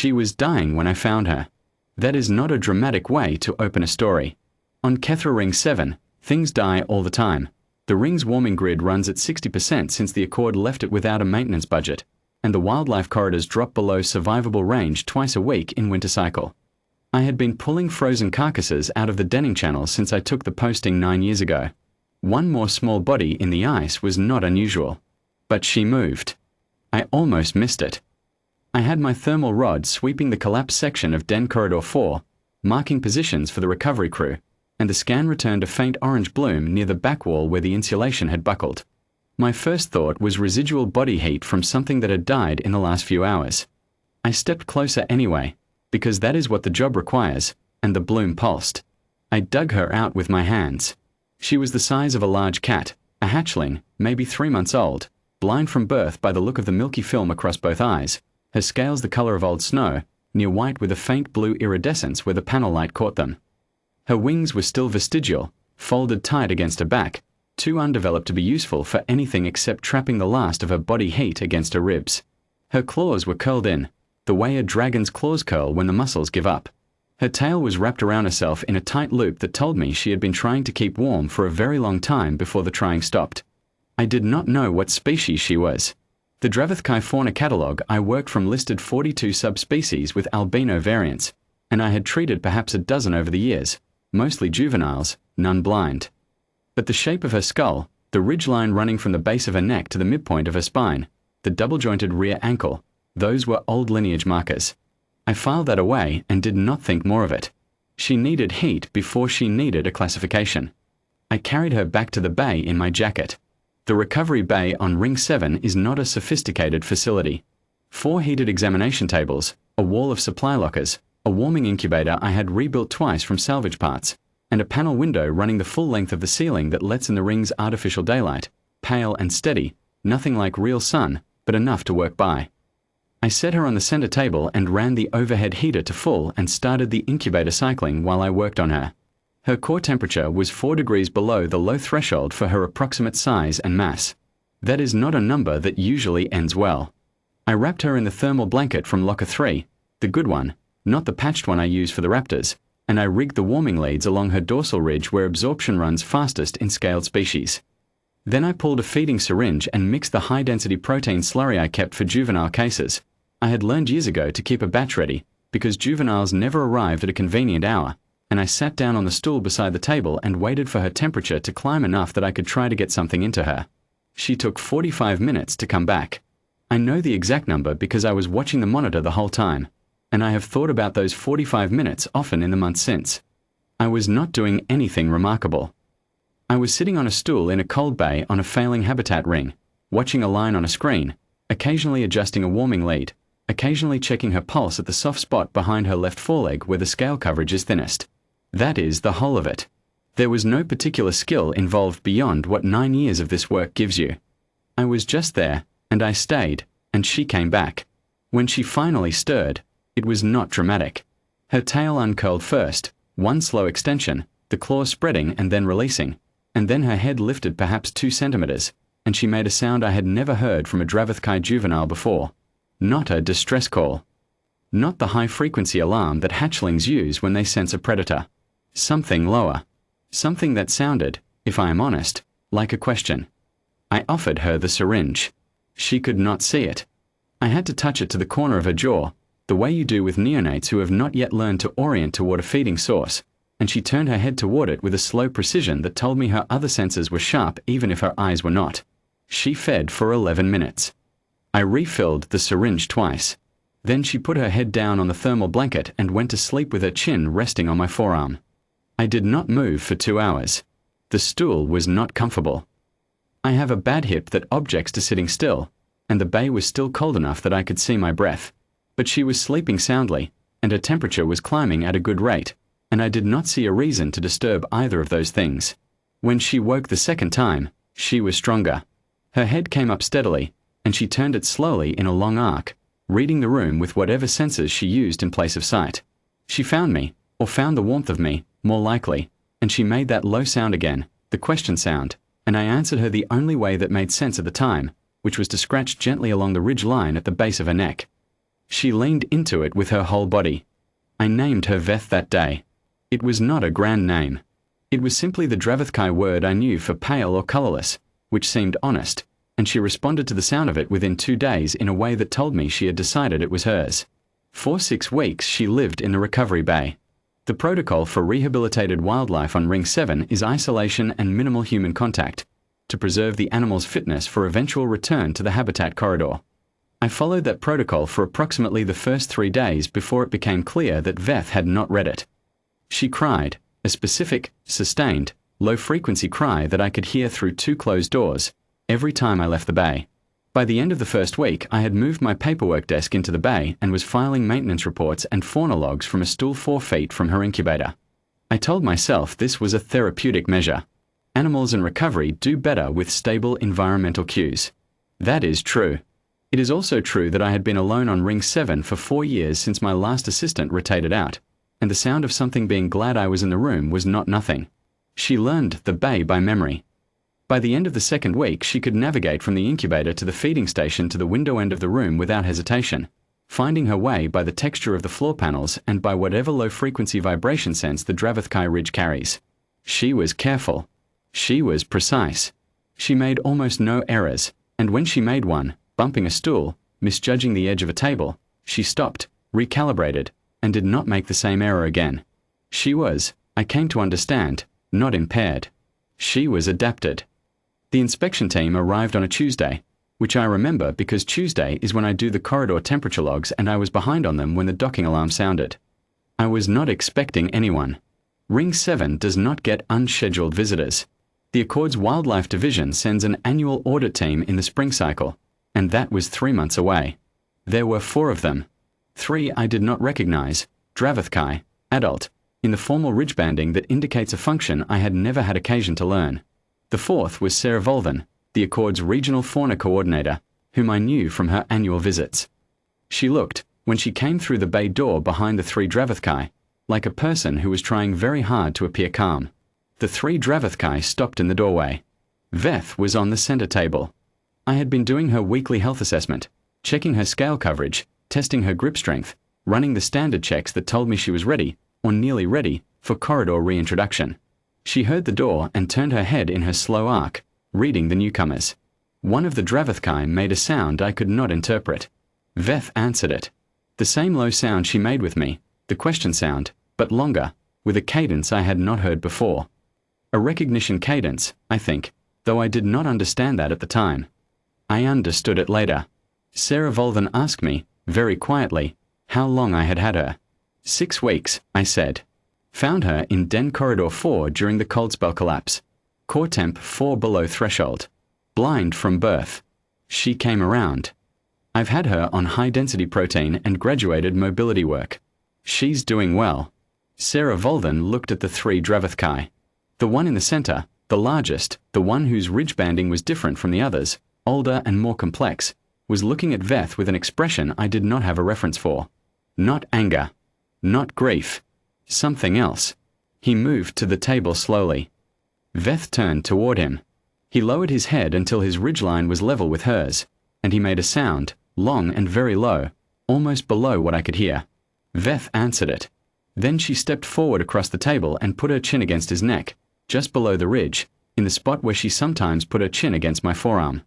She was dying when I found her. That is not a dramatic way to open a story. On Kethra Ring 7, things die all the time. The ring's warming grid runs at 60% since the Accord left it without a maintenance budget, and the wildlife corridors drop below survivable range twice a week in winter cycle. I had been pulling frozen carcasses out of the denning channel since I took the posting 9 years ago. One more small body in the ice was not unusual. But she moved. I almost missed it. I had my thermal rod sweeping the collapsed section of Den Corridor 4, marking positions for the recovery crew, and the scan returned a faint orange bloom near the back wall where the insulation had buckled. My first thought was residual body heat from something that had died in the last few hours. I stepped closer anyway, because that is what the job requires, and the bloom pulsed. I dug her out with my hands. She was the size of a large cat, a hatchling, maybe 3 months old, blind from birth by the look of the milky film across both eyes, her scales the color of old snow, near white with a faint blue iridescence where the panel light caught them. Her wings were still vestigial, folded tight against her back, too undeveloped to be useful for anything except trapping the last of her body heat against her ribs. Her claws were curled in, the way a dragon's claws curl when the muscles give up. Her tail was wrapped around herself in a tight loop that told me she had been trying to keep warm for a very long time before the trying stopped. I did not know what species she was. The Dravathkai fauna catalogue I worked from listed 42 subspecies with albino variants, and I had treated perhaps a dozen over the years, mostly juveniles, none blind. But the shape of her skull, the ridgeline running from the base of her neck to the midpoint of her spine, the double-jointed rear ankle, those were old lineage markers. I filed that away and did not think more of it. She needed heat before she needed a classification. I carried her back to the bay in my jacket. The recovery bay on Ring 7 is not a sophisticated facility. 4 heated examination tables, a wall of supply lockers, a warming incubator I had rebuilt twice from salvage parts, and a panel window running the full length of the ceiling that lets in the ring's artificial daylight, pale and steady, nothing like real sun, but enough to work by. I set her on the center table and ran the overhead heater to full and started the incubator cycling while I worked on her. Her core temperature was 4 degrees below the low threshold for her approximate size and mass. That is not a number that usually ends well. I wrapped her in the thermal blanket from Locker 3, the good one, not the patched one I use for the raptors, and I rigged the warming leads along her dorsal ridge where absorption runs fastest in scaled species. Then I pulled a feeding syringe and mixed the high-density protein slurry I kept for juvenile cases. I had learned years ago to keep a batch ready, because juveniles never arrived at a convenient hour, and I sat down on the stool beside the table and waited for her temperature to climb enough that I could try to get something into her. She took 45 minutes to come back. I know the exact number because I was watching the monitor the whole time, and I have thought about those 45 minutes often in the months since. I was not doing anything remarkable. I was sitting on a stool in a cold bay on a failing habitat ring, watching a line on a screen, occasionally adjusting a warming lead, occasionally checking her pulse at the soft spot behind her left foreleg where the scale coverage is thinnest. That is the whole of it. There was no particular skill involved beyond what 9 years of this work gives you. I was just there, and I stayed, and she came back. When she finally stirred, it was not dramatic. Her tail uncurled first, one slow extension, the claws spreading and then releasing, and then her head lifted perhaps 2 centimeters, and she made a sound I had never heard from a Dravathkai juvenile before. Not a distress call. Not the high-frequency alarm that hatchlings use when they sense a predator. Something lower. Something that sounded, if I am honest, like a question. I offered her the syringe. She could not see it. I had to touch it to the corner of her jaw, the way you do with neonates who have not yet learned to orient toward a feeding source, and she turned her head toward it with a slow precision that told me her other senses were sharp even if her eyes were not. She fed for 11 minutes. I refilled the syringe twice. Then she put her head down on the thermal blanket and went to sleep with her chin resting on my forearm. I did not move for 2 hours. The stool was not comfortable. I have a bad hip that objects to sitting still, and the bay was still cold enough that I could see my breath. But she was sleeping soundly, and her temperature was climbing at a good rate, and I did not see a reason to disturb either of those things. When she woke the second time, she was stronger. Her head came up steadily, and she turned it slowly in a long arc, reading the room with whatever senses she used in place of sight. She found me, or found the warmth of me, more likely, and she made that low sound again, the question sound, and I answered her the only way that made sense at the time, which was to scratch gently along the ridge line at the base of her neck. She leaned into it with her whole body. I named her Veth that day. It was not a grand name. It was simply the Dravathkai word I knew for pale or colourless, which seemed honest, and she responded to the sound of it within 2 days in a way that told me she had decided it was hers. For 6 weeks she lived in the recovery bay. The protocol for rehabilitated wildlife on Ring 7 is isolation and minimal human contact, to preserve the animal's fitness for eventual return to the habitat corridor. I followed that protocol for approximately the first 3 days before it became clear that Veth had not read it. She cried, a specific, sustained, low-frequency cry that I could hear through 2 closed doors, every time I left the bay. By the end of the first week, I had moved my paperwork desk into the bay and was filing maintenance reports and fauna logs from a stool 4 feet from her incubator. I told myself this was a therapeutic measure. Animals in recovery do better with stable environmental cues. That is true. It is also true that I had been alone on Ring 7 for 4 years since my last assistant rotated out, and the sound of something being glad I was in the room was not nothing. She learned the bay by memory. By the end of the second week, she could navigate from the incubator to the feeding station to the window end of the room without hesitation, finding her way by the texture of the floor panels and by whatever low-frequency vibration sense the Dravathkai ridge carries. She was careful. She was precise. She made almost no errors, and when she made one, bumping a stool, misjudging the edge of a table, she stopped, recalibrated, and did not make the same error again. She was, I came to understand, not impaired. She was adapted. The inspection team arrived on a Tuesday, which I remember because Tuesday is when I do the corridor temperature logs and I was behind on them when the docking alarm sounded. I was not expecting anyone. Ring 7 does not get unscheduled visitors. The Accord's Wildlife Division sends an annual audit team in the spring cycle, and that was 3 months away. There were 4 of them. 3 I did not recognize, Dravathkai, adult, in the formal ridge banding that indicates a function I had never had occasion to learn. The 4th was Sarah Volven, the Accord's regional fauna coordinator, whom I knew from her annual visits. She looked, when she came through the bay door behind the 3 Dravathkai, like a person who was trying very hard to appear calm. The 3 Dravathkai stopped in the doorway. Veth was on the center table. I had been doing her weekly health assessment, checking her scale coverage, testing her grip strength, running the standard checks that told me she was ready, or nearly ready, for corridor reintroduction. She heard the door and turned her head in her slow arc, reading the newcomers. One of the Dravathkai made a sound I could not interpret. Veth answered it. The same low sound she made with me, the question sound, but longer, with a cadence I had not heard before. A recognition cadence, I think, though I did not understand that at the time. I understood it later. Sarah Volven asked me, very quietly, how long I had had her. 6 weeks, I said. Found her in Den Corridor 4 during the cold spell collapse. Core temp 4 below threshold. Blind from birth. She came around. I've had her on high-density protein and graduated mobility work. She's doing well. Sarah Volven looked at the 3 Dravathkai. The one in the center, the largest, the one whose ridge banding was different from the others, older and more complex, was looking at Veth with an expression I did not have a reference for. Not anger. Not grief. Something else. He moved to the table slowly. Veth turned toward him. He lowered his head until his ridgeline was level with hers, and he made a sound, long and very low, almost below what I could hear. Veth answered it. Then she stepped forward across the table and put her chin against his neck, just below the ridge, in the spot where she sometimes put her chin against my forearm.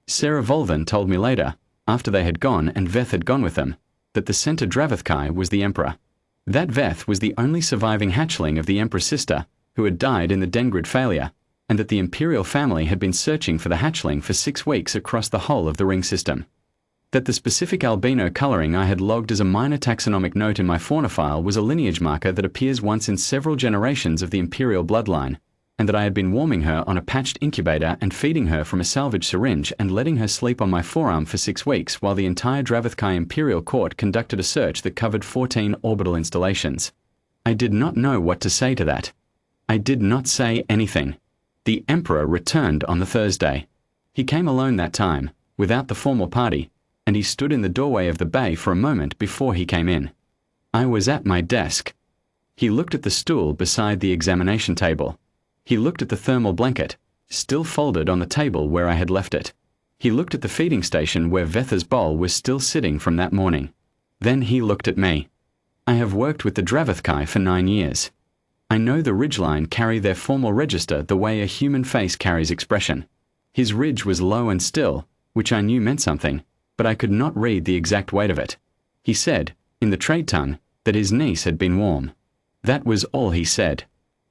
Sarah Volven told me later, after they had gone and Veth had gone with them, that the center Dravathkai was the Emperor. That Veth was the only surviving hatchling of the Emperor's sister, who had died in the Dengrid failure, and that the Imperial family had been searching for the hatchling for 6 weeks across the whole of the ring system. That the specific albino coloring I had logged as a minor taxonomic note in my fauna file was a lineage marker that appears once in several generations of the Imperial bloodline, and that I had been warming her on a patched incubator and feeding her from a salvage syringe and letting her sleep on my forearm for 6 weeks while the entire Dravathkai Imperial Court conducted a search that covered 14 orbital installations. I did not know what to say to that. I did not say anything. The Emperor returned on the Thursday. He came alone that time, without the formal party, and he stood in the doorway of the bay for a moment before he came in. I was at my desk. He looked at the stool beside the examination table. He looked at the thermal blanket, still folded on the table where I had left it. He looked at the feeding station where Vetha's bowl was still sitting from that morning. Then he looked at me. I have worked with the Dravathkai for 9 years. I know the ridgeline carry their formal register the way a human face carries expression. His ridge was low and still, which I knew meant something, but I could not read the exact weight of it. He said, in the trade tongue, that his niece had been warm. That was all he said.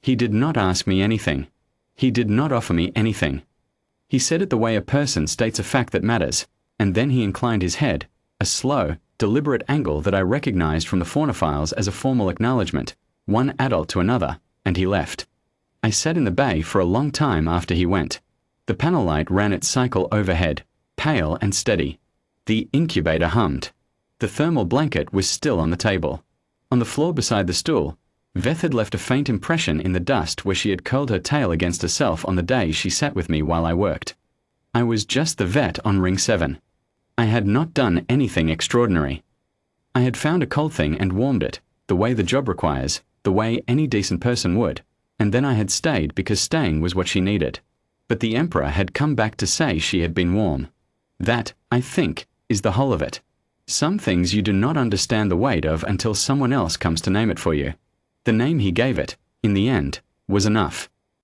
He did not ask me anything. He did not offer me anything. He said it the way a person states a fact that matters, and then he inclined his head, a slow, deliberate angle that I recognized from the faunophiles as a formal acknowledgement, one adult to another, and he left. I sat in the bay for a long time after he went. The panel light ran its cycle overhead, pale and steady. The incubator hummed. The thermal blanket was still on the table. On the floor beside the stool, Veth had left a faint impression in the dust where she had curled her tail against herself on the day she sat with me while I worked. I was just the vet on Ring 7. I had not done anything extraordinary. I had found a cold thing and warmed it, the way the job requires, the way any decent person would, and then I had stayed because staying was what she needed. But the Emperor had come back to say she had been warm. That, I think, is the whole of it. Some things you do not understand the weight of until someone else comes to name it for you. The name he gave it, in the end, was enough.